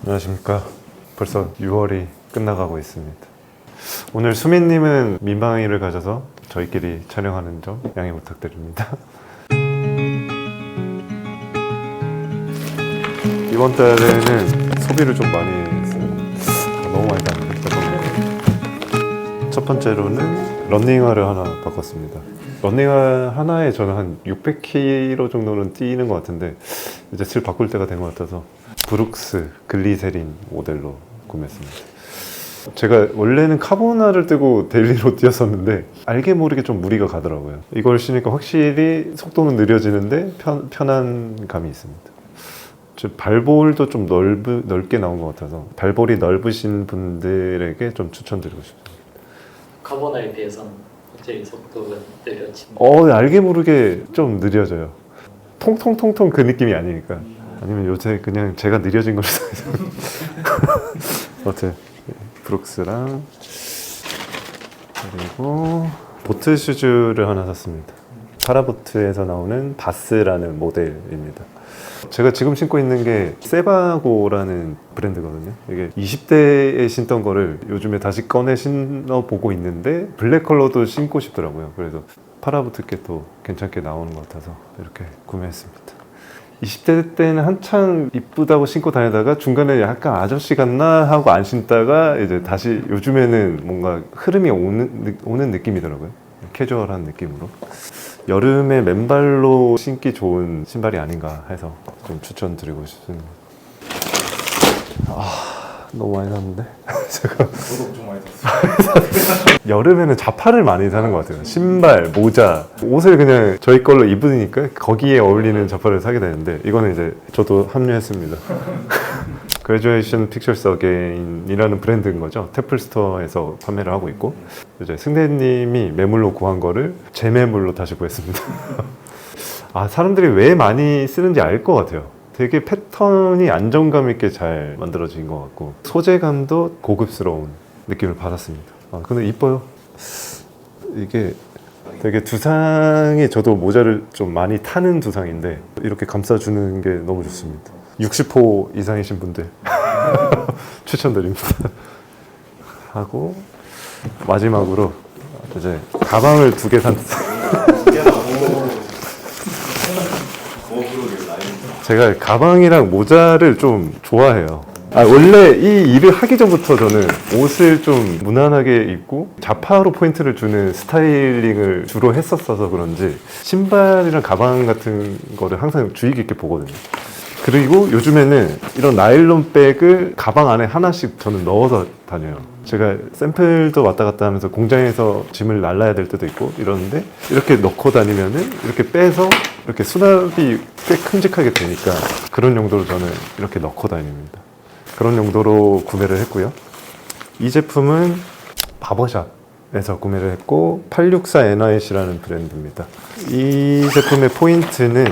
안녕하십니까. 벌써 6월이 끝나가고 있습니다. 오늘 수민님은 민방위를 가져서 저희끼리 촬영하는 점 양해 부탁드립니다. 이번 달에는 소비를 좀 많이 했어요. 너무 많이 갔는데. 첫 번째로는 러닝화를 하나 바꿨습니다. 러닝화 하나에 저는 한 600km 정도는 뛰는 것 같은데 이제 슬 바꿀 때가 된 것 같아서 브룩스 글리세린 모델로 구매했습니다. 제가 원래는 카보나를 뜨고 데일리로 뛰었었는데 알게 모르게 좀 무리가 가더라고요. 이걸 신으니까 확실히 속도는 느려지는데 편한 감이 있습니다. 발볼도 좀 넓게 나온 것 같아서 발볼이 넓으신 분들에게 좀 추천드리고 싶습니다. 카보나에 비해서는 확실히 속도가 느려집니다. 알게 모르게 좀 느려져요. 통통통통 그 느낌이 아니니까. 아니면 요새 그냥 제가 느려진 걸 써서. 어때? 브룩스랑 그리고 보트 슈즈를 하나 샀습니다. 파라보트에서 나오는 바스라는 모델입니다. 제가 지금 신고 있는 게 세바고라는 브랜드거든요. 이게 20대에 신던 거를 요즘에 다시 꺼내 신어보고 있는데 블랙 컬러도 신고 싶더라고요. 그래서 파라보트께 또 괜찮게 나오는 것 같아서 이렇게 구매했습니다. 20대 때는 한창 이쁘다고 신고 다니다가 중간에 약간 아저씨 같나 하고 안 신다가 이제 다시 요즘에는 뭔가 흐름이 오는 느낌이더라고요. 캐주얼한 느낌으로. 여름에 맨발로 신기 좋은 신발이 아닌가 해서 좀 추천드리고 싶습니다. 너무 많이 샀는데? 제가 저도 좀 많이 샀어요. 여름에는 자파를 많이 사는 것 같아요. 신발, 모자, 옷을 그냥 저희 걸로 입으니까 거기에 어울리는 자파를 사게 되는데 이거는 이제 저도 합류했습니다. 그레듀에이션 픽처스 어게인이라는 브랜드인 거죠. 태플스토어에서 판매를 하고 있고 이제 승대님이 매물로 구한 거를 재매물로 다시 구했습니다. 사람들이 왜 많이 쓰는지 알 것 같아요. 되게 패턴이 안정감 있게 잘 만들어진 것 같고 소재감도 고급스러운 느낌을 받았습니다. 근데 이뻐요. 이게 되게 두상이 저도 모자를 좀 많이 타는 두상인데 이렇게 감싸주는 게 너무 좋습니다. 60호 이상이신 분들 추천드립니다. 하고 마지막으로 이제 가방을 2개 산. 제가 가방이랑 모자를 좀 좋아해요. 원래 이 일을 하기 전부터 저는 옷을 좀 무난하게 입고 자파로 포인트를 주는 스타일링을 주로 했었어서 그런지 신발이랑 가방 같은 거를 항상 주의 깊게 보거든요. 그리고 요즘에는 이런 나일론 백을 가방 안에 하나씩 저는 넣어서 다녀요. 제가 샘플도 왔다 갔다 하면서 공장에서 짐을 날라야 될 때도 있고 이러는데 이렇게 넣고 다니면은 이렇게 빼서 이렇게 수납이 꽤 큼직하게 되니까 그런 용도로 저는 이렇게 넣고 다닙니다. 그런 용도로 구매를 했고요. 이 제품은 바버샵에서 구매를 했고 864 NIC라는 브랜드입니다. 이 제품의 포인트는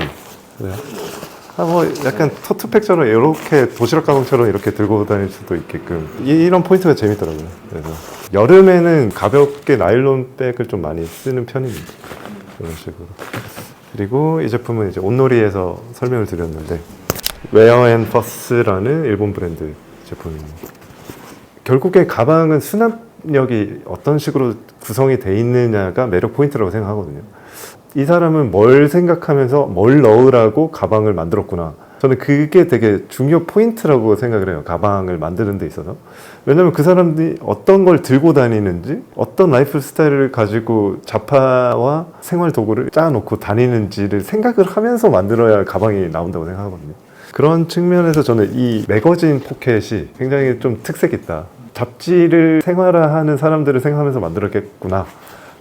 약간 토트백처럼 이렇게 도시락 가방처럼 이렇게 들고 다닐 수도 있게끔 이런 포인트가 재밌더라고요. 그래서 여름에는 가볍게 나일론 백을 좀 많이 쓰는 편입니다. 이런 식으로. 그리고 이 제품은 이제 온놀이에서 설명을 드렸는데 웨어앤퍼스라는 일본 브랜드 제품입니다. 결국에 가방은 수납력이 어떤 식으로 구성이 돼 있느냐가 매력 포인트라고 생각하거든요. 이 사람은 뭘 생각하면서 뭘 넣으라고 가방을 만들었구나. 저는 그게 되게 중요 포인트라고 생각을 해요. 가방을 만드는 데 있어서. 왜냐면 그 사람들이 어떤 걸 들고 다니는지, 어떤 라이프 스타일을 가지고 자파와 생활 도구를 짜놓고 다니는지를 생각을 하면서 만들어야 가방이 나온다고 생각하거든요. 그런 측면에서 저는 이 매거진 포켓이 굉장히 좀 특색 있다. 잡지를 생활화하는 사람들을 생각하면서 만들었겠구나.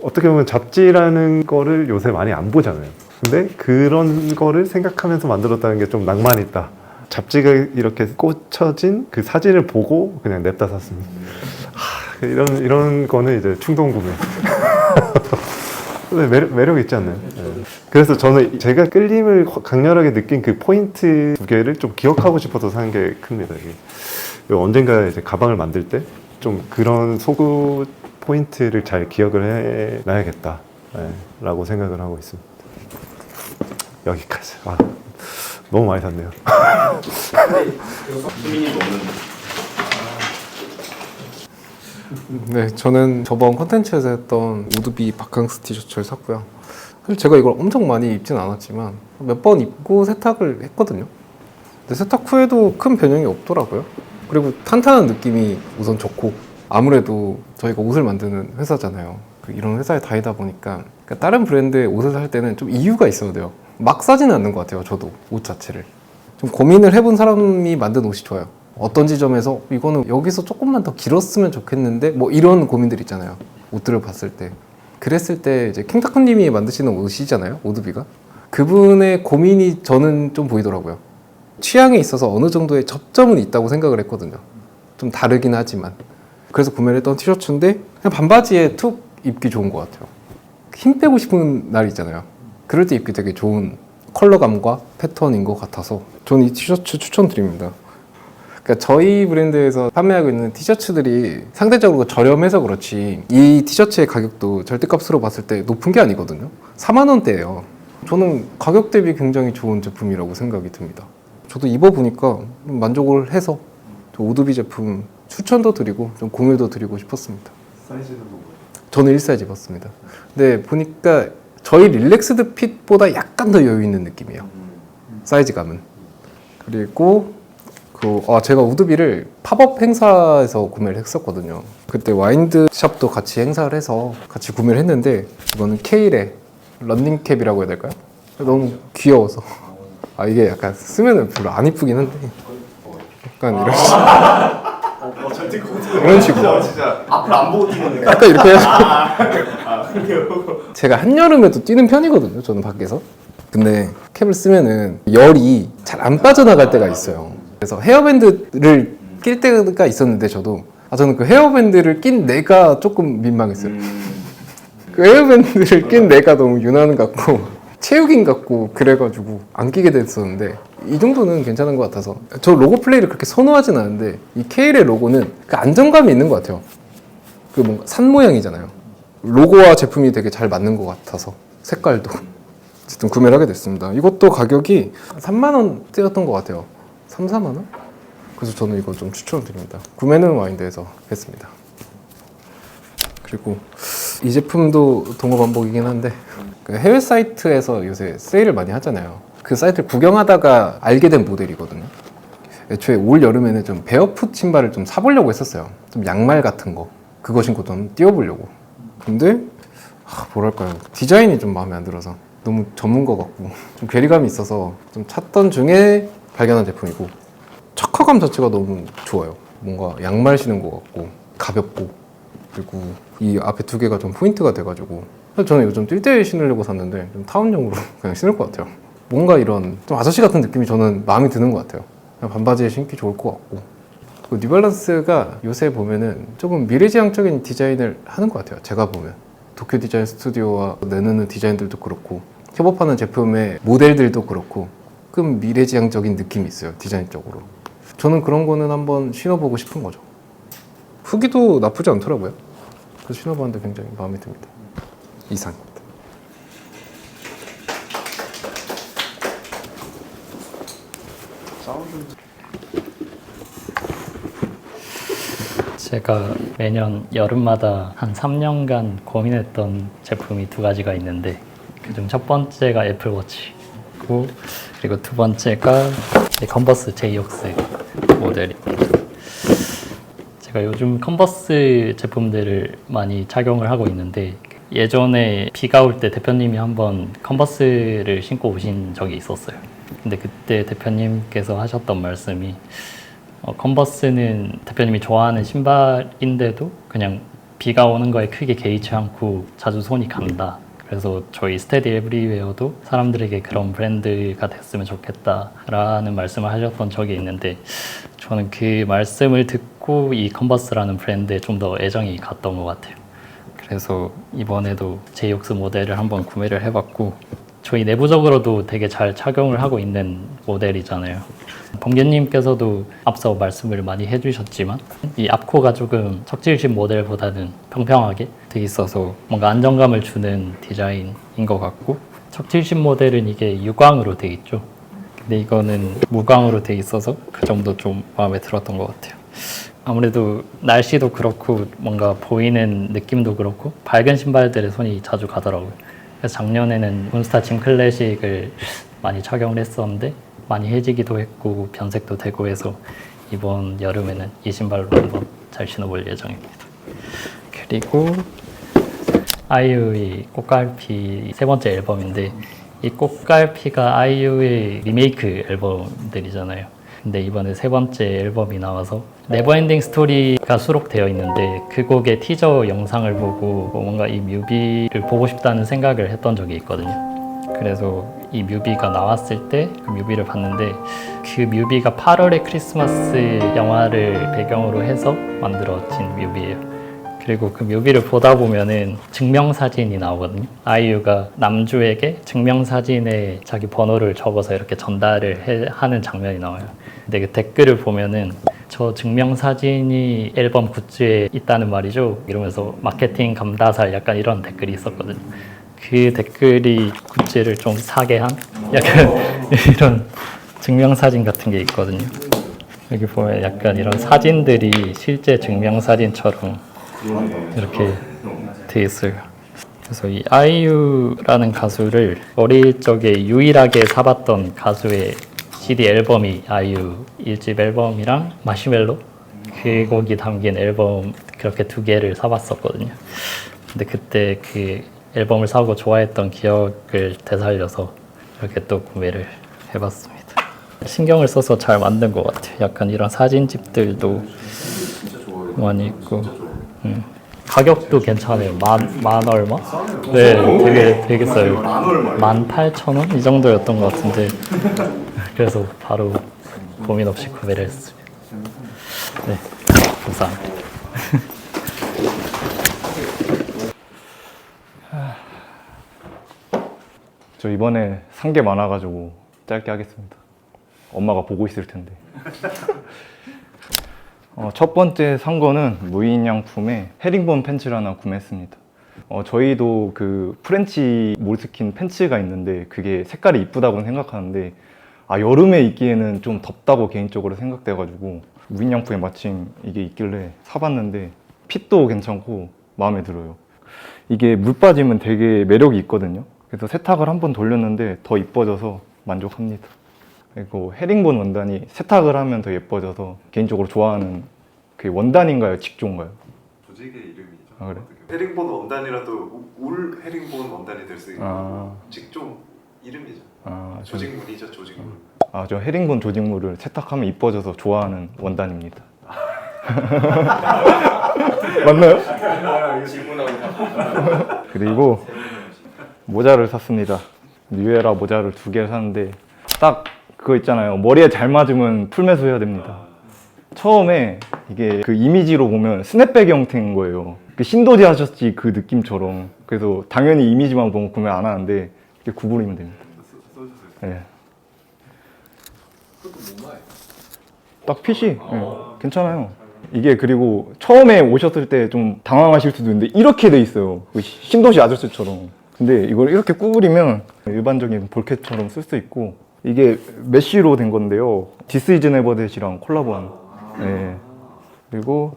어떻게 보면 잡지라는 거를 요새 많이 안 보잖아요. 근데 그런 거를 생각하면서 만들었다는 게 좀 낭만 있다. 잡지가 이렇게 꽂혀진 그 사진을 보고 그냥 냅다 샀습니다. 이런 거는 이제 충동 구매. 매력 있지 않나요? 네. 그래서 저는 제가 끌림을 강렬하게 느낀 그 포인트 2개를 좀 기억하고 싶어서 산 게 큽니다. 언젠가 이제 가방을 만들 때 좀 그런 소구 포인트를 잘 기억을 해놔야겠다 라고 생각을 하고 있습니다. 여기까지. 너무 많이 샀네요. 수민이도 없는데. 네, 저는 저번 컨텐츠에서 했던 우드비 바캉스 티셔츠를 샀고요. 사실 제가 이걸 엄청 많이 입진 않았지만 몇 번 입고 세탁을 했거든요. 근데 세탁 후에도 큰 변형이 없더라고요. 그리고 탄탄한 느낌이 우선 좋고, 아무래도 저희가 옷을 만드는 회사잖아요. 이런 회사에 다니다 보니까 다른 브랜드의 옷을 살 때는 좀 이유가 있어야 돼요. 막 사지는 않는 것 같아요. 저도 옷 자체를 좀 고민을 해본 사람이 만든 옷이 좋아요. 어떤 지점에서 이거는 여기서 조금만 더 길었으면 좋겠는데 뭐 이런 고민들 있잖아요. 옷들을 봤을 때. 그랬을 때 이제 킹타쿠님이 만드시는 옷이잖아요. 오드비가. 그분의 고민이 저는 좀 보이더라고요. 취향에 있어서 어느 정도의 접점은 있다고 생각을 했거든요. 좀 다르긴 하지만. 그래서 구매를 했던 티셔츠인데 그냥 반바지에 툭 입기 좋은 것 같아요. 힘 빼고 싶은 날 있잖아요. 그럴 때 입기 되게 좋은 컬러감과 패턴인 것 같아서 저는 이 티셔츠 추천드립니다. 그러니까 저희 브랜드에서 판매하고 있는 티셔츠들이 상대적으로 저렴해서 그렇지 이 티셔츠의 가격도 절대값으로 봤을 때 높은 게 아니거든요. 4만 원대예요. 저는 가격 대비 굉장히 좋은 제품이라고 생각이 듭니다. 저도 입어보니까 좀 만족을 해서 오드비 제품 추천도 드리고 좀 공유도 드리고 싶었습니다. 사이즈는 뭐예요? 저는 1사이즈 입었습니다. 근데 보니까 저희 릴렉스드 핏보다 약간 더 여유 있는 느낌이에요. 사이즈감은. 그리고 제가 우드비를 팝업 행사에서 구매를 했었거든요. 그때 와인드 샵도 같이 행사를 해서 같이 구매를 했는데 이거는 케일의 런닝캡이라고 해야 될까요? 너무 귀여워서 이게 약간 쓰면 별로 안 이쁘긴 한데 약간 이런 식으로 절대 그거 이런 식으로 진짜 앞으로 안 보고 뛰는 거. 약간 이렇게 해서 그래요? 제가 한여름에도 뛰는 편이거든요. 저는 밖에서. 근데 캡을 쓰면은 열이 잘 안 빠져나갈 때가 있어요. 그래서 헤어밴드를 낄 때가 있었는데 저는 그 헤어밴드를 낀 내가 조금 민망했어요. 그 헤어밴드를 낀 내가 너무 유난 같고 체육인 같고 그래가지고 안 끼게 됐었는데 이 정도는 괜찮은 것 같아서 저 로고 플레이를 그렇게 선호하진 않은데 이 케일의 로고는 그 안정감이 있는 것 같아요. 그 뭔가 산 모양이잖아요. 로고와 제품이 되게 잘 맞는 것 같아서 색깔도 어쨌든 구매를 하게 됐습니다. 이것도 가격이 3만 원대였던 것 같아요. 3, 4만 원? 그래서 저는 이거 좀 추천을 드립니다. 구매는 와인드에서 했습니다. 그리고 이 제품도 동호반복이긴 한데 그 해외 사이트에서 요새 세일을 많이 하잖아요. 그 사이트를 구경하다가 알게 된 모델이거든요. 애초에 올 여름에는 좀 베어풋 신발을 좀 사보려고 했었어요. 좀 양말 같은 거 그거 신고 좀 뛰어보려고. 근데 뭐랄까요, 디자인이 좀 마음에 안 들어서 너무 전문 거 같고 좀 괴리감이 있어서 좀 찾던 중에 발견한 제품이고 척화감 자체가 너무 좋아요. 뭔가 양말 신은 것 같고 가볍고 그리고 이 앞에 두 개가 좀 포인트가 돼가지고 저는 요즘 뛸 때 신으려고 샀는데 좀 타운용으로 그냥 신을 것 같아요. 뭔가 이런 좀 아저씨 같은 느낌이 저는 마음에 드는 것 같아요. 그냥 반바지에 신기 좋을 것 같고 그 뉴발란스가 요새 보면은 조금 미래지향적인 디자인을 하는 것 같아요. 제가 보면 도쿄 디자인 스튜디오와 내놓는 디자인들도 그렇고 협업하는 제품의 모델들도 그렇고 조금 미래지향적인 느낌이 있어요. 디자인적으로. 저는 그런 거는 한번 신어보고 싶은 거죠. 후기도 나쁘지 않더라고요. 그래서 신어봤는데 굉장히 마음에 듭니다. 이상입니다. 제가 매년 여름마다 한 3년간 고민했던 제품이 두 가지가 있는데 그중 첫 번째가 애플워치고 그리고 두 번째가 컨버스 제이옥스 모델입니다. 제가 요즘 컨버스 제품들을 많이 착용을 하고 있는데 예전에 비가 올 때 대표님이 한번 컨버스를 신고 오신 적이 있었어요. 근데 그때 대표님께서 하셨던 말씀이 컨버스는 대표님이 좋아하는 신발인데도 그냥 비가 오는 거에 크게 개의치 않고 자주 손이 간다. 그래서 저희 스테디 에브리웨어도 사람들에게 그런 브랜드가 됐으면 좋겠다라는 말씀을 하셨던 적이 있는데 저는 그 말씀을 듣고 이 컨버스라는 브랜드에 좀 더 애정이 갔던 것 같아요. 그래서 이번에도 제이옥스 모델을 한번 구매를 해봤고 저희 내부적으로도 되게 잘 착용을 하고 있는 모델이잖아요. 범계님께서도 앞서 말씀을 많이 해주셨지만 이 앞코가 조금 척질식 모델보다는 평평하게 돼 있어서 뭔가 안정감을 주는 디자인인 것 같고 척질식 모델은 이게 유광으로 돼 있죠. 근데 이거는 무광으로 돼 있어서 그 점도 좀 마음에 들었던 것 같아요. 아무래도 날씨도 그렇고 뭔가 보이는 느낌도 그렇고 밝은 신발들에 손이 자주 가더라고요. 그래서 작년에는 몬스타 짐 클래식을 많이 착용을 했었는데 많이 해지기도 했고 변색도 되고 해서 이번 여름에는 이 신발로 한번 잘 신어볼 예정입니다. 그리고 아이유의 꽃갈피 세 번째 앨범인데 이 꽃갈피가 아이유의 리메이크 앨범들이잖아요. 근데 이번에 세 번째 앨범이 나와서 네버엔딩 스토리가 수록되어 있는데 그 곡의 티저 영상을 보고 뭔가 이 뮤비를 보고 싶다는 생각을 했던 적이 있거든요. 그래서 이 뮤비가 나왔을 때 그 뮤비를 봤는데 그 뮤비가 8월의 크리스마스 영화를 배경으로 해서 만들어진 뮤비예요. 그리고 그 뮤비를 보다 보면은 증명사진이 나오거든요. 아이유가 남주에게 증명사진에 자기 번호를 적어서 이렇게 전달을 하는 장면이 나와요. 근데 그 댓글을 보면은 저 증명사진이 앨범 굿즈에 있다는 말이죠. 이러면서 마케팅 감다살 약간 이런 댓글이 있었거든요. 그 댓글이 굿즈를 좀 사게 한 약간 이런 증명사진 같은 게 있거든요. 여기 보면 약간 이런 사진들이 실제 증명사진처럼 이렇게 돼 있어요. 그래서 이 아이유라는 가수를 어릴 적에 유일하게 사봤던 가수의 CD 앨범이 아이유 1집 앨범이랑 마시멜로 그 곡이 담긴 앨범 그렇게 두 개를 사봤었거든요. 근데 그때 그 앨범을 사고 좋아했던 기억을 되살려서 이렇게 또 구매를 해봤습니다. 신경을 써서 잘 만든 것 같아요. 약간 이런 사진집들도 많이 있고 가격도 괜찮아요. 만 얼마? 네, 되게 싸요. 18,000원? 이 정도였던 것 같은데 그래서 바로 고민 없이 구매를 했습니다. 네, 감사합니다. 저 이번에 산 게 많아가지고 짧게 하겠습니다. 엄마가 보고 있을 텐데. 첫 번째 산 거는 무인양품의 헤링본 팬츠를 하나 구매했습니다. 저희도 그 프렌치 몰스킨 팬츠가 있는데 그게 색깔이 이쁘다고 생각하는데 여름에 입기에는 좀 덥다고 개인적으로 생각돼가지고 무인양품에 마침 이게 있길래 사봤는데 핏도 괜찮고 마음에 들어요. 이게 물 빠지면 되게 매력이 있거든요. 그래서 세탁을 한번 돌렸는데 더 이뻐져서 만족합니다. 그리고 헤링본 원단이 세탁을 하면 더 예뻐져서 개인적으로 좋아하는 그 원단인가요? 직조인가요? 조직의 이름이죠. 아, 그래? 헤링본 원단이라도 울 헤링본 원단이 될 수 있는 직종 이름이죠. 조직물이죠, 조직물. 저 헤링본 조직물을 세탁하면 이뻐져서 좋아하는 원단입니다. 맞나요? 그리고 모자를 샀습니다. 뉴에라 모자를 2개를 샀는데 딱 그거 있잖아요. 머리에 잘 맞으면 풀매수 해야 됩니다. 처음에 이게 그 이미지로 보면 스냅백 형태인 거예요. 그 신도지 하셨지 그 느낌처럼. 그래서 당연히 이미지만 보면 구매 안 하는데 이렇게 구부리면 됩니다. 네. 딱 핏이 괜찮아요. 이게 그리고 처음에 오셨을 때 좀 당황하실 수도 있는데 이렇게 돼 있어요. 그 신도시 아저씨처럼. 근데 이걸 이렇게 구부리면 일반적인 볼캣처럼 쓸 수 있고 이게 메쉬로 된 건데요. This is Never That이랑 콜라보한. 네. 그리고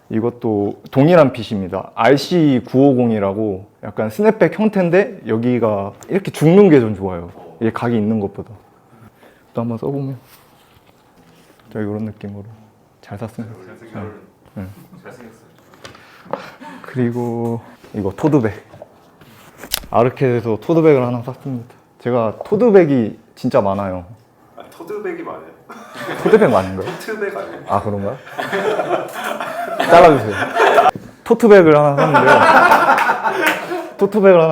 이것도 동일한 핏입니다. RC950이라고 약간 스냅백 형태인데 여기가 이렇게 죽는 게 좀 좋아요. 이게 각이 있는 것보다. 또 한번 써보면 자 이런 느낌으로 잘 샀습니다. 네. 그리고 이거 토드백. 아르켓에서 토드백을 하나 샀습니다. 제가 토드백이 진짜 많아요. 토드백이 맞아요. 토드백 맞는가요? 토트백 아니에요? 아 그런가요? 잘라주세요. 토트백을 하나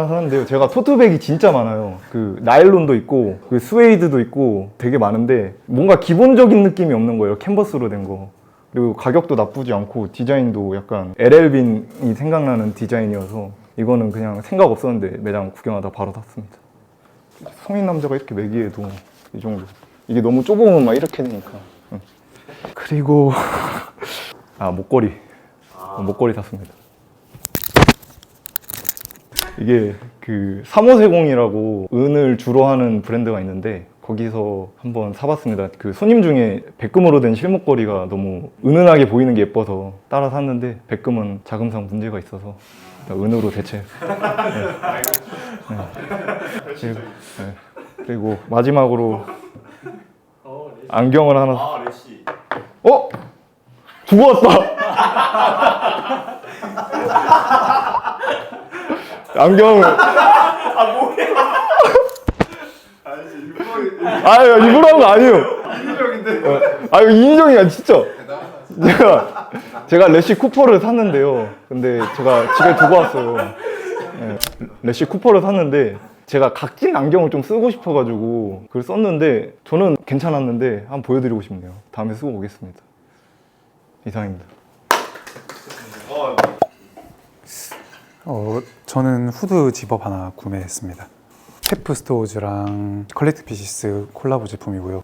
샀는데요. 제가 토트백이 진짜 많아요. 그 나일론도 있고 그 스웨이드도 있고 되게 많은데 뭔가 기본적인 느낌이 없는 거예요. 캔버스로 된 거. 그리고 가격도 나쁘지 않고 디자인도 약간 LL빈이 생각나는 디자인이어서 이거는 그냥 생각 없었는데 매장 구경하다 바로 샀습니다. 성인 남자가 이렇게 매기에도 이 정도. 이게 너무 좁으면 막 이렇게 되니까. 그리고 목걸이. 목걸이 샀습니다. 이게 그 3540이라고 은을 주로 하는 브랜드가 있는데 거기서 한번 사봤습니다. 그 손님 중에 백금으로 된 실목걸이가 너무 은은하게 보이는 게 예뻐서 따라 샀는데 백금은 자금상 문제가 있어서 일단 은으로 대체. 그리고 마지막으로 안경을 하나. 아 레시. 어? 두고 왔다. 안경. 아유 일부러 한 거 아니에요. 인위적인데. 아유 인위적이야 진짜. 제가 래쉬 쿠퍼를 샀는데요. 근데 제가 집에 두고 왔어요. 네, 래쉬 쿠퍼를 샀는데 제가 각진 안경을 좀 쓰고 싶어가지고 그걸 썼는데 저는 괜찮았는데 한번 보여드리고 싶네요. 다음에 쓰고 오겠습니다. 이상입니다. 저는 후드 집업 하나 구매했습니다. 페프 스토어즈랑 컬렉트 피시스 콜라보 제품이고요.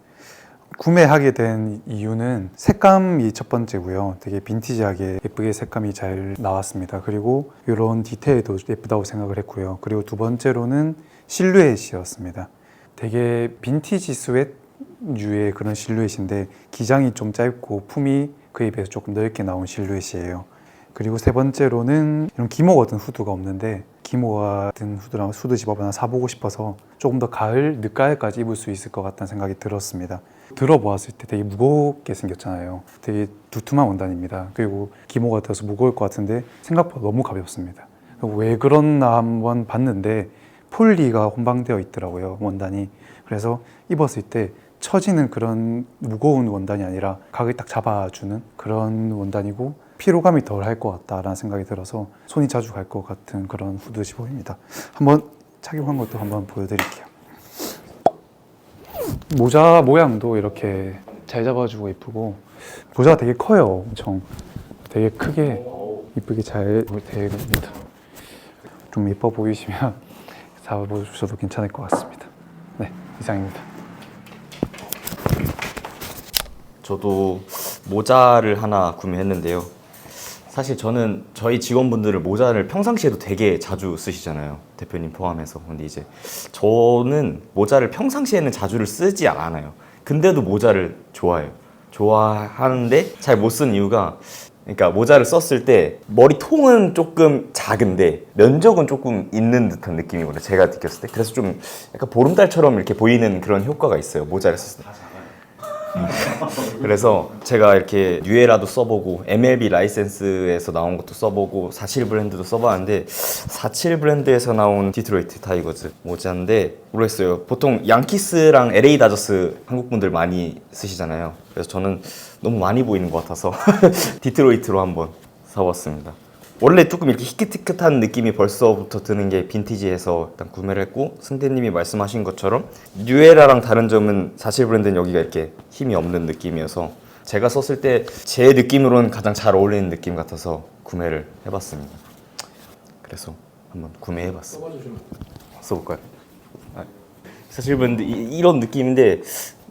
구매하게 된 이유는 색감이 첫 번째고요. 되게 빈티지하게 예쁘게 색감이 잘 나왔습니다. 그리고 이런 디테일도 예쁘다고 생각을 했고요. 그리고 두 번째로는 실루엣이었습니다. 되게 빈티지 스웨트류의 그런 실루엣인데 기장이 좀 짧고 품이 그에 비해서 조금 넓게 나온 실루엣이에요. 그리고 세 번째로는 이런 기모 같은 후드가 없는데 기모 같은 후드랑 후드 집업 하나 사보고 싶어서 조금 더 가을, 늦가을까지 입을 수 있을 것 같다는 생각이 들었습니다. 들어보았을 때 되게 무겁게 생겼잖아요. 되게 두툼한 원단입니다. 그리고 기모 같아서 무거울 것 같은데 생각보다 너무 가볍습니다. 왜 그렇나 한번 봤는데 폴리가 혼방되어 있더라고요, 원단이. 그래서 입었을 때 처지는 그런 무거운 원단이 아니라 각을 딱 잡아주는 그런 원단이고 피로감이 덜 할 것 같다라는 생각이 들어서 손이 자주 갈 것 같은 그런 후드 집업입니다. 한번 착용한 것도 한번 보여드릴게요. 모자 모양도 이렇게 잘 잡아주고 예쁘고 모자가 되게 커요. 엄청 되게 크게 이쁘게 잘 되어 있습니다. 좀 예뻐 보이시면 사보셔도 괜찮을 것 같습니다. 네, 이상입니다. 저도 모자를 하나 구매했는데요. 사실 저는 저희 직원분들을 모자를 평상시에도 되게 자주 쓰시잖아요. 대표님 포함해서. 근데 이제 저는 모자를 평상시에는 자주를 쓰지 않아요. 근데도 모자를 좋아해요. 좋아하는데 잘 못 쓰는 이유가 그러니까 모자를 썼을 때 머리 통은 조금 작은데 면적은 조금 있는 듯한 느낌이거든요. 제가 느꼈을 때. 그래서 좀 약간 보름달처럼 이렇게 보이는 그런 효과가 있어요. 모자를 썼을 때. 그래서 제가 이렇게 뉴에라도 써보고 MLB 라이센스에서 나온 것도 써보고 47 브랜드도 써봤는데 47 브랜드에서 나온 디트로이트 타이거즈 모자인데 모르겠어요. 보통 양키스랑 LA 다저스 한국 분들 많이 쓰시잖아요. 그래서 저는 너무 많이 보이는 것 같아서 디트로이트로 한번 사봤습니다. 원래 조금 이렇게 희끗희끗한 느낌이 벌써부터 드는 게 빈티지에서 일단 구매를 했고 승대님이 말씀하신 것처럼 뉴에라랑 다른 점은 47 브랜드는 여기가 이렇게 힘이 없는 느낌이어서 제가 썼을 때 제 느낌으로는 가장 잘 어울리는 느낌 같아서 구매를 해봤습니다. 그래서 한번 구매해봤어요. 써볼까요? 47 브랜드 이런 느낌인데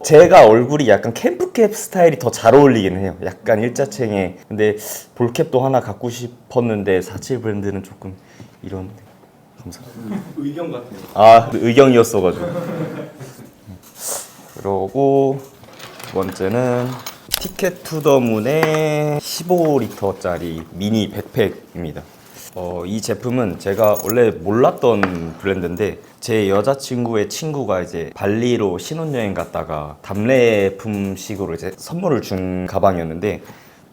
제가 얼굴이 약간 캠프캡 스타일이 더 잘 어울리긴 해요. 약간 일자챙에. 근데 볼캡도 하나 갖고 싶었는데 47 브랜드는 조금 이런. 감사합니다. 의견 같아요. 아, 의견이었어가지고. 그러고 두 번째는 티켓 투 더 문의 15리터짜리 미니 백팩입니다. 이 제품은 제가 원래 몰랐던 브랜드인데 제 여자친구의 친구가 이제 발리로 신혼여행 갔다가 답례품식으로 이제 선물을 준 가방이었는데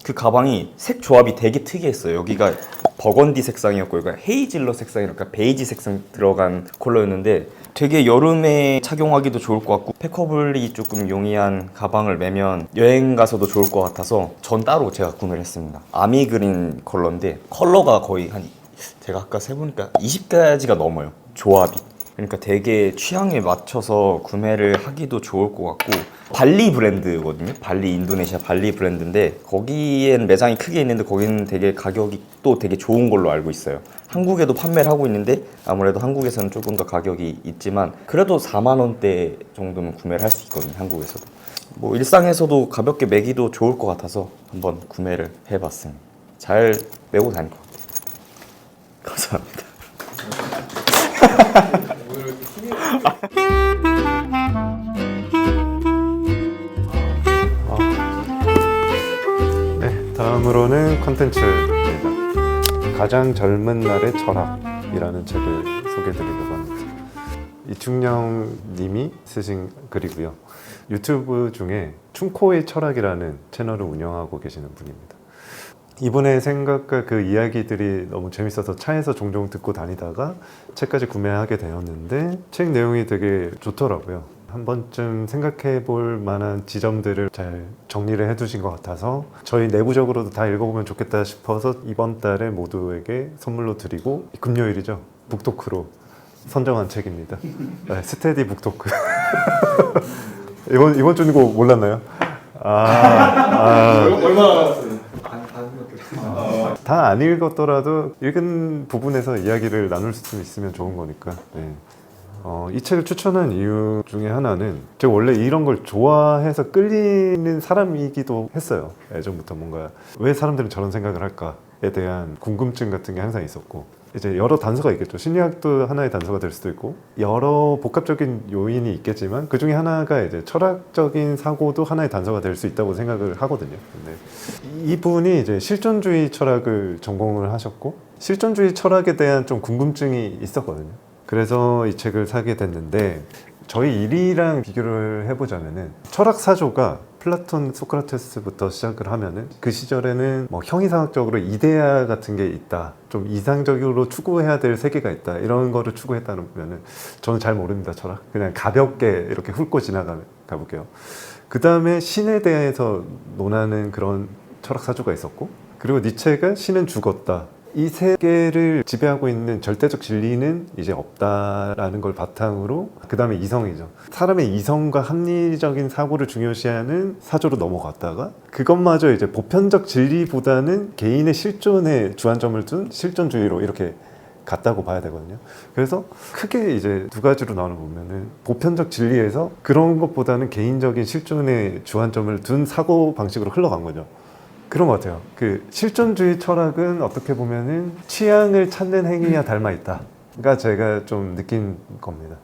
그 가방이 색 조합이 되게 특이했어요. 여기가 버건디 색상이었고 여기가 헤이즐넛 색상이니까 베이지 색상 들어간 컬러였는데 되게 여름에 착용하기도 좋을 것 같고 팩커블이 조금 용이한 가방을 매면 여행 가서도 좋을 것 같아서 전 따로 제가 구매를 했습니다. 아미그린 컬러인데 컬러가 거의 한 제가 아까 세보니까 20가지가 넘어요. 조합이. 그러니까 되게 취향에 맞춰서 구매를 하기도 좋을 것 같고 발리 브랜드거든요. 발리 인도네시아 발리 브랜드인데 거기엔 매장이 크게 있는데 거기는 되게 가격이 또 되게 좋은 걸로 알고 있어요. 한국에도 판매를 하고 있는데 아무래도 한국에서는 조금 더 가격이 있지만 그래도 4만 원대 정도면 구매를 할 수 있거든요. 한국에서도. 뭐 일상에서도 가볍게 매기도 좋을 것 같아서 한번 구매를 해봤습니다. 잘 메고 다닐 것 같아요. 감사합니다. 다음으로는 컨텐츠입니다. 가장 젊은 날의 철학이라는 책을 소개해드리려고 합니다. 이충영 님이 쓰신 글이고요. 유튜브 중에 충코의 철학이라는 채널을 운영하고 계시는 분입니다. 이분의 생각과 그 이야기들이 너무 재밌어서 차에서 종종 듣고 다니다가 책까지 구매하게 되었는데 책 내용이 되게 좋더라고요. 한 번쯤 생각해 볼 만한 지점들을 잘 정리를 해 두신 것 같아서 저희 내부적으로도 다 읽어보면 좋겠다 싶어서 이번 달에 모두에게 선물로 드리고 금요일이죠. 북토크로 선정한 책입니다. 네, 스테디 북토크. 이번 주는 거 몰랐나요? 얼마나 남았어요? 다 안 읽었더라도 읽은 부분에서 이야기를 나눌 수 있으면 좋은 거니까. 네. 이 책을 추천한 이유 중에 하나는 제가 원래 이런 걸 좋아해서 끌리는 사람이기도 했어요. 예전부터 뭔가 왜 사람들은 저런 생각을 할까에 대한 궁금증 같은 게 항상 있었고, 이제 여러 단서가 있겠죠. 심리학도 하나의 단서가 될 수도 있고 여러 복합적인 요인이 있겠지만 그 중에 하나가 이제 철학적인 사고도 하나의 단서가 될 수 있다고 생각을 하거든요. 근데 이분이 이제 실존주의 철학을 전공을 하셨고 실존주의 철학에 대한 좀 궁금증이 있었거든요. 그래서 이 책을 사게 됐는데 저희 일이랑 비교를 해보자면은 철학 사조가 플라톤, 소크라테스부터 시작을 하면은 그 시절에는 뭐 형이상학적으로 이데아 같은 게 있다, 좀 이상적으로 추구해야 될 세계가 있다, 이런 거를 추구했다면은 저는 잘 모릅니다. 철학 그냥 가볍게 이렇게 훑고 가볼게요. 그 다음에 신에 대해서 논하는 그런 철학 사조가 있었고, 그리고 니체가 신은 죽었다, 이 세계를 지배하고 있는 절대적 진리는 이제 없다라는 걸 바탕으로 그 다음에 이성이죠. 사람의 이성과 합리적인 사고를 중요시하는 사조로 넘어갔다가 그것마저 이제 보편적 진리보다는 개인의 실존에 주안점을 둔 실존주의로 이렇게 갔다고 봐야 되거든요. 그래서 크게 이제 두 가지로 나눠보면은 보편적 진리에서 그런 것보다는 개인적인 실존에 주안점을 둔 사고 방식으로 흘러간 거죠. 그런 것 같아요. 그 실존주의 철학은 어떻게 보면은 취향을 찾는 행위와 닮아 있다가 제가 좀 느낀 겁니다.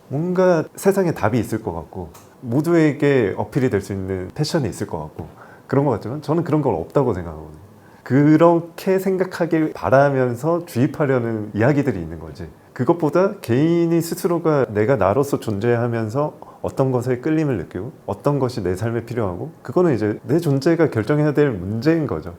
뭔가 세상에 답이 있을 것 같고 모두에게 어필이 될 수 있는 패션이 있을 것 같고 그런 것 같지만 저는 그런 건 없다고 생각하거든요. 그렇게 생각하길 바라면서 주입하려는 이야기들이 있는 거지. 그것보다 개인이 스스로가 내가 나로서 존재하면서 어떤 것에 끌림을 느끼고 어떤 것이 내 삶에 필요하고 그거는 이제 내 존재가 결정해야 될 문제인 거죠.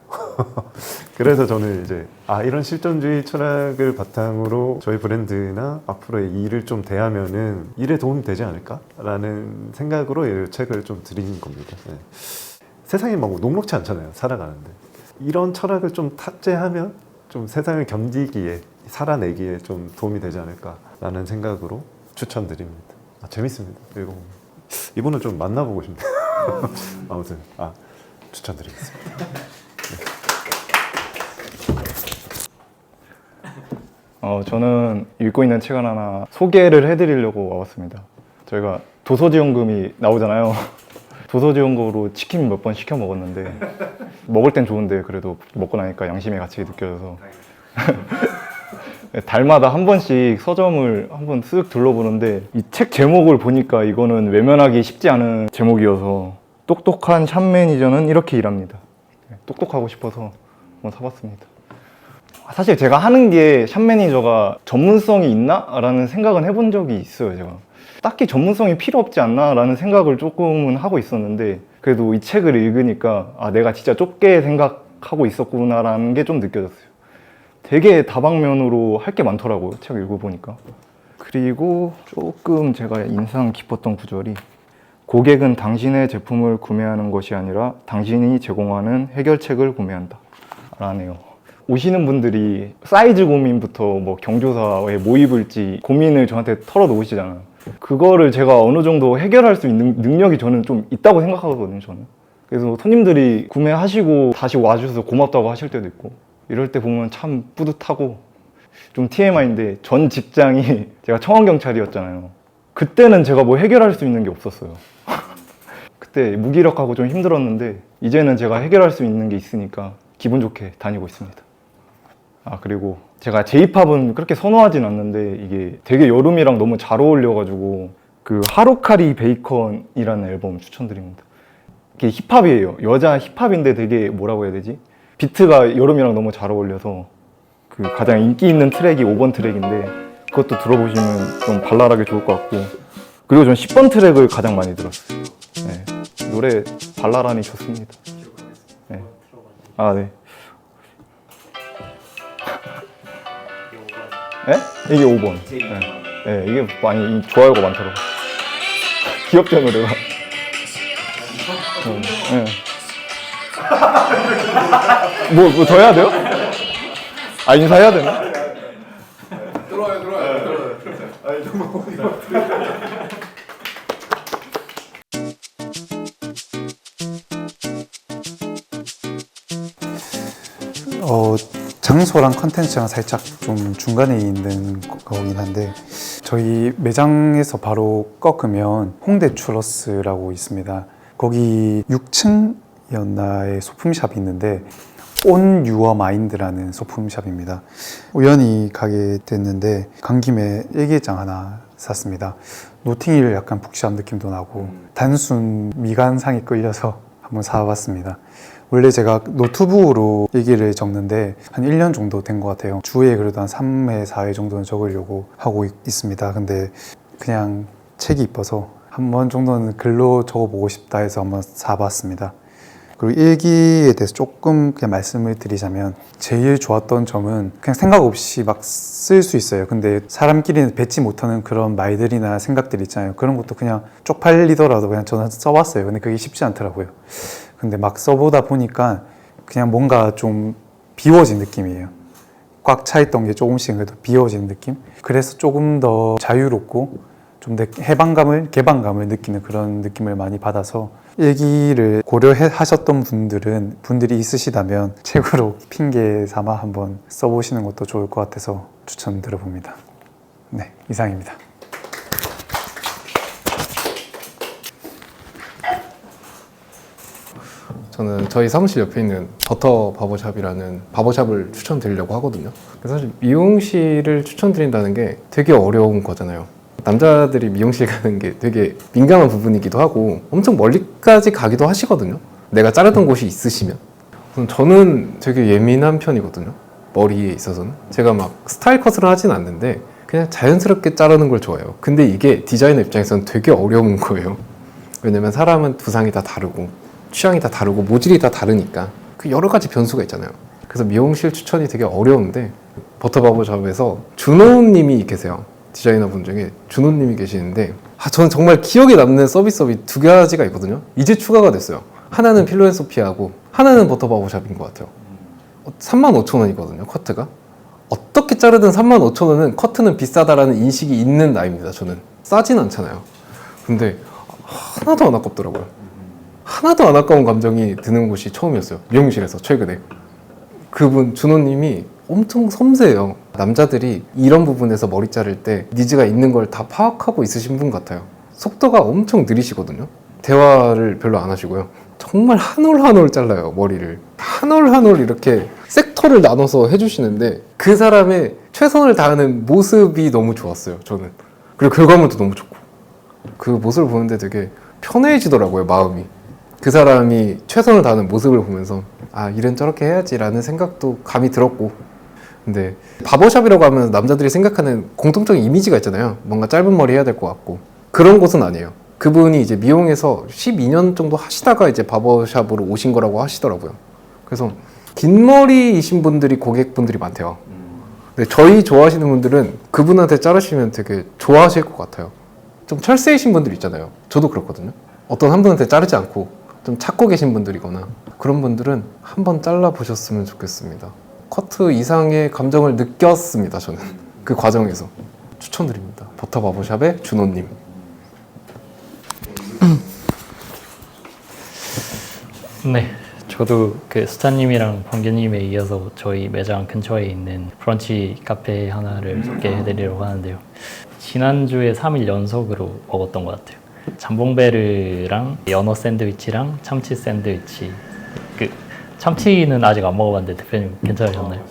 그래서 저는 이제 이런 실존주의 철학을 바탕으로 저희 브랜드나 앞으로의 일을 좀 대하면은 일에 도움이 되지 않을까라는 생각으로 이 책을 좀 드린 겁니다. 네. 세상이 막 녹록지 않잖아요. 살아가는데 이런 철학을 좀 탑재하면 좀 세상을 견디기에 살아내기에 좀 도움이 되지 않을까라는 생각으로 추천드립니다. 재밌습니다. 읽어보면. 이분은 좀 만나보고 싶네요. 아무튼 추천드리겠습니다. 저는 읽고 있는 책 하나 소개를 해드리려고 와봤습니다. 저희가 도서지원금이 나오잖아요. 도서지원금으로 치킨 몇 번 시켜 먹었는데 먹을 땐 좋은데 그래도 먹고 나니까 양심의 가책이 느껴져서 달마다 한 번씩 서점을 한번 쓱 둘러보는데 이 책 제목을 보니까 이거는 외면하기 쉽지 않은 제목이어서 똑똑한 샵 매니저는 이렇게 일합니다. 똑똑하고 싶어서 한번 사봤습니다. 사실 제가 하는 게 샵 매니저가 전문성이 있나? 라는 생각은 해본 적이 있어요. 제가 딱히 전문성이 필요 없지 않나? 라는 생각을 조금은 하고 있었는데 그래도 이 책을 읽으니까 내가 진짜 좁게 생각하고 있었구나 라는 게 좀 느껴졌어요. 되게 다방면으로 할 게 많더라고요. 책을 읽어보니까. 그리고 조금 제가 인상 깊었던 구절이 고객은 당신의 제품을 구매하는 것이 아니라 당신이 제공하는 해결책을 구매한다 라네요. 오시는 분들이 사이즈 고민부터 뭐 경조사에 뭐 입을지 고민을 저한테 털어놓으시잖아요. 그거를 제가 어느 정도 해결할 수 있는 능력이 저는 좀 있다고 생각하거든요. 저는. 그래서 손님들이 구매하시고 다시 와주셔서 고맙다고 하실 때도 있고 이럴 때 보면 참 뿌듯하고 좀 TMI인데 전 직장이 제가 청원경찰이었잖아요. 그때는 제가 뭐 해결할 수 있는 게 없었어요. 그때 무기력하고 좀 힘들었는데 이제는 제가 해결할 수 있는 게 있으니까 기분 좋게 다니고 있습니다. 그리고 제가 J-팝은 그렇게 선호하진 않는데 이게 되게 여름이랑 너무 잘 어울려가지고 그 하루카리 베이컨이라는 앨범 추천드립니다. 이게 힙합이에요. 여자 힙합인데 되게 뭐라고 해야 되지? 비트가 여름이랑 너무 잘 어울려서 그 가장 인기 있는 트랙이 5번 트랙인데 그것도 들어보시면 좀 발랄하게 좋을 것 같고 그리고 전 10번 트랙을 가장 많이 들었어요. 네. 노래 발랄하니 좋습니다. 네. 아, 네. 네? 이게 5번. 네. 네, 이게 많이 좋아요가 많더라고요. 귀엽죠, 노래가. 네. 뭐 더 해야 돼요? 아, 인사해야 되나? 장소랑 컨텐츠랑 살짝 좀 중간에 있는 거긴 한데 저희 매장에서 바로 꺾으면 홍대 추러스라고 있습니다. 거기 6층이었나의 소품샵이 있는데 On Your Mind라는 소품샵입니다. 우연히 가게 됐는데 간 김에 일기장 하나 샀습니다. 노팅힐 약간 푹시한 느낌도 나고 단순 미간상이 끌려서 한번 사봤습니다. 원래 제가 노트북으로 일기를 적는데 한 1년 정도 된 것 같아요. 주에 그래도 한 3회, 4회 정도는 적으려고 하고 있습니다. 근데 그냥 책이 이뻐서 한 번 정도는 글로 적어보고 싶다 해서 한번 사봤습니다. 그리고 일기에 대해서 조금 그냥 말씀을 드리자면 제일 좋았던 점은 그냥 생각 없이 막 쓸 수 있어요. 근데 사람끼리는 뱉지 못하는 그런 말들이나 생각들 있잖아요. 그런 것도 그냥 쪽팔리더라도 그냥 저는 써봤어요. 근데 그게 쉽지 않더라고요. 근데 막 써보다 보니까 그냥 뭔가 좀 비워진 느낌이에요. 꽉 차있던 게 조금씩 그래도 비워지는 느낌? 그래서 조금 더 자유롭고 좀 더 해방감을, 개방감을 느끼는 그런 느낌을 많이 받아서 일기를 고려하셨던 분들이 있으시다면 책으로 핑계 삼아 한번 써보시는 것도 좋을 것 같아서 추천드려봅니다. 네, 이상입니다. 저는 저희 사무실 옆에 있는 버터 바버샵이라는 바버샵을 추천드리려고 하거든요. 사실 미용실을 추천드린다는 게 되게 어려운 거잖아요. 남자들이 미용실 가는 게 되게 민감한 부분이기도 하고 엄청 멀리까지 가기도 하시거든요. 내가 자르던 곳이 있으시면. 저는 되게 예민한 편이거든요. 머리에 있어서는. 제가 막 스타일 컷을 하진 않는데 그냥 자연스럽게 자르는 걸 좋아해요. 근데 이게 디자이너 입장에서는 되게 어려운 거예요. 왜냐면 사람은 두상이 다 다르고 취향이 다 다르고 모질이 다 다르니까 그 여러 가지 변수가 있잖아요. 그래서 미용실 추천이 되게 어려운데 버터바버샵에서 준호님이 계세요. 디자이너분 중에 준호님이 계시는데 저는 정말 기억에 남는 서비스업이 두 가지가 있거든요. 이제 추가가 됐어요. 하나는 필로앤소피아하고 하나는 버터바버샵인 것 같아요. 35,000원이거든요 커트가. 어떻게 자르든 35,000원은 커트는 비싸다라는 인식이 있는 나이입니다. 저는 싸진 않잖아요. 근데 하나도 안 아깝더라고요. 하나도 안 아까운 감정이 드는 곳이 처음이었어요. 미용실에서 최근에. 그분 준호님이 엄청 섬세해요. 남자들이 이런 부분에서 머리 자를 때 니즈가 있는 걸 다 파악하고 있으신 분 같아요. 속도가 엄청 느리시거든요. 대화를 별로 안 하시고요. 정말 한 올 한 올 잘라요, 머리를. 한 올 한 올 이렇게 섹터를 나눠서 해주시는데 그 사람의 최선을 다하는 모습이 너무 좋았어요, 저는. 그리고 결과물도 너무 좋고. 그 모습을 보는데 되게 편해지더라고요, 마음이. 그 사람이 최선을 다하는 모습을 보면서 아, 일은 저렇게 해야지라는 생각도 감이 들었고. 근데 바버샵이라고 하면 남자들이 생각하는 공통적인 이미지가 있잖아요. 뭔가 짧은 머리 해야 될 것 같고. 그런 곳은 아니에요. 그분이 이제 미용에서 12년 정도 하시다가 이제 바버샵으로 오신 거라고 하시더라고요. 그래서 긴 머리이신 분들이 고객분들이 많대요. 근데 저희 좋아하시는 분들은 그분한테 자르시면 되게 좋아하실 것 같아요. 좀 철새이신 분들 있잖아요. 저도 그렇거든요. 어떤 한 분한테 자르지 않고 좀 찾고 계신 분들이거나 그런 분들은 한번 잘라보셨으면 좋겠습니다. 커트 이상의 감정을 느꼈습니다. 저는 그 과정에서 추천드립니다. 버터 바버샵의 준호님. 네, 저도 그 스타님이랑 번개님에 이어서 저희 매장 근처에 있는 브런치 카페 하나를 소개해드리려고 하는데요. 지난주에 3일 연속으로 먹었던 것 같아요. 잠봉베르랑 연어 샌드위치랑 참치 샌드위치. 그 참치는 아직 안 먹어봤는데 대표님 괜찮으셨나요?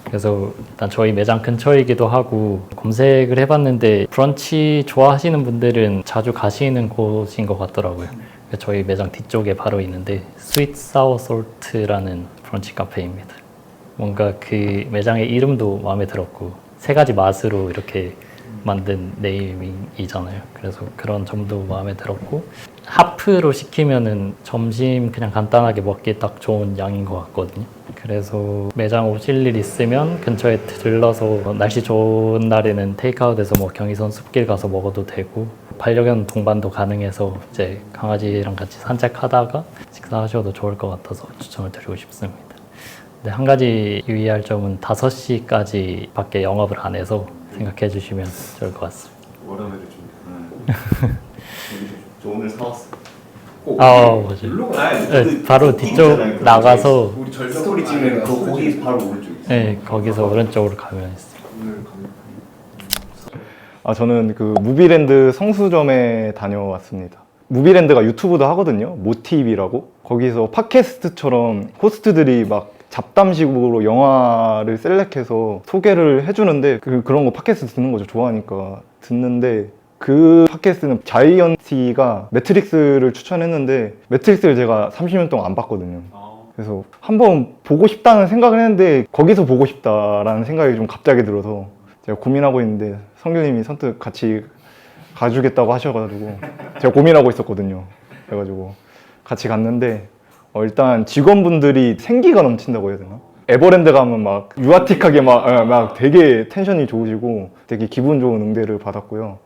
그래서 일단 저희 매장 근처이기도 하고 검색을 해봤는데 브런치 좋아하시는 분들은 자주 가시는 곳인 것 같더라고요. 저희 매장 뒤쪽에 바로 있는데 스윗 사워 솔트라는 브런치 카페입니다. 뭔가 그 매장의 이름도 마음에 들었고 세 가지 맛으로 이렇게 만든 네이밍이잖아요. 그래서 그런 점도 마음에 들었고 하프로 시키면은 점심 그냥 간단하게 먹기 딱 좋은 양인 것 같거든요. 그래서 매장 오실 일 있으면 근처에 들러서 날씨 좋은 날에는 테이크아웃해서 뭐 경의선 숲길 가서 먹어도 되고 반려견 동반도 가능해서 이제 강아지랑 같이 산책하다가 식사하셔도 좋을 것 같아서 추천을 드리고 싶습니다. 근데 한 가지 유의할 점은 5시까지 밖에 영업을 안 해서 생각해 주시면 좋을 것 같습니다. 워라벨을 좀. 저 오늘 사왔어. 맞아요. 네, 바로 뒤쪽 나가서 우리 스토리 찍는 그 거기 바로 오른쪽에. 네, 거기서 오른쪽으로 가면 있어요. 저는 그 무비랜드 성수점에 다녀왔습니다. 무비랜드가 유튜브도 하거든요. 모티브라고. 거기서 팟캐스트처럼 호스트들이 막 잡담식으로 영화를 셀렉해서 소개를 해주는데 그런 거 팟캐스트 듣는 거 저 좋아하니까 듣는데 그 팟캐스트는 자이언티가 매트릭스를 추천했는데 매트릭스를 제가 30년 동안 안 봤거든요. 그래서 한번 보고 싶다는 생각을 했는데 거기서 보고 싶다라는 생각이 좀 갑자기 들어서 제가 고민하고 있는데 성규님이 선뜻 같이 가주겠다고 하셔가지고 제가 고민하고 있었거든요. 그래가지고 같이 갔는데 일단 직원분들이 생기가 넘친다고 해야 되나? 에버랜드 가면 막 유아틱하게 막 되게 텐션이 좋으시고 되게 기분 좋은 응대를 받았고요.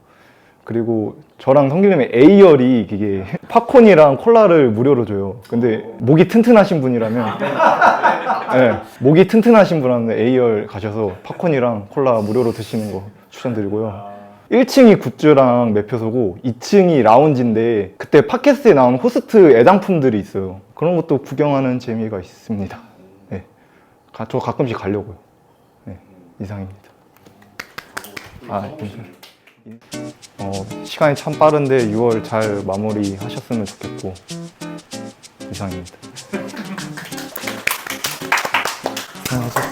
그리고 저랑 성규님의 A열이 이게 팝콘이랑 콜라를 무료로 줘요. 근데 목이 튼튼하신 분이라면 네, 목이 튼튼하신 분한테 A열 가셔서 팝콘이랑 콜라 무료로 드시는 거 추천드리고요. 1층이 굿즈랑 매표소고 2층이 라운지인데 그때 팟캐스트에 나온 호스트 애장품들이 있어요. 그런 것도 구경하는 재미가 있습니다. 네. 저 가끔씩 가려고요. 네, 이상입니다. 시간이 참 빠른데 6월 잘 마무리하셨으면 좋겠고 이상입니다. 안녕하세요.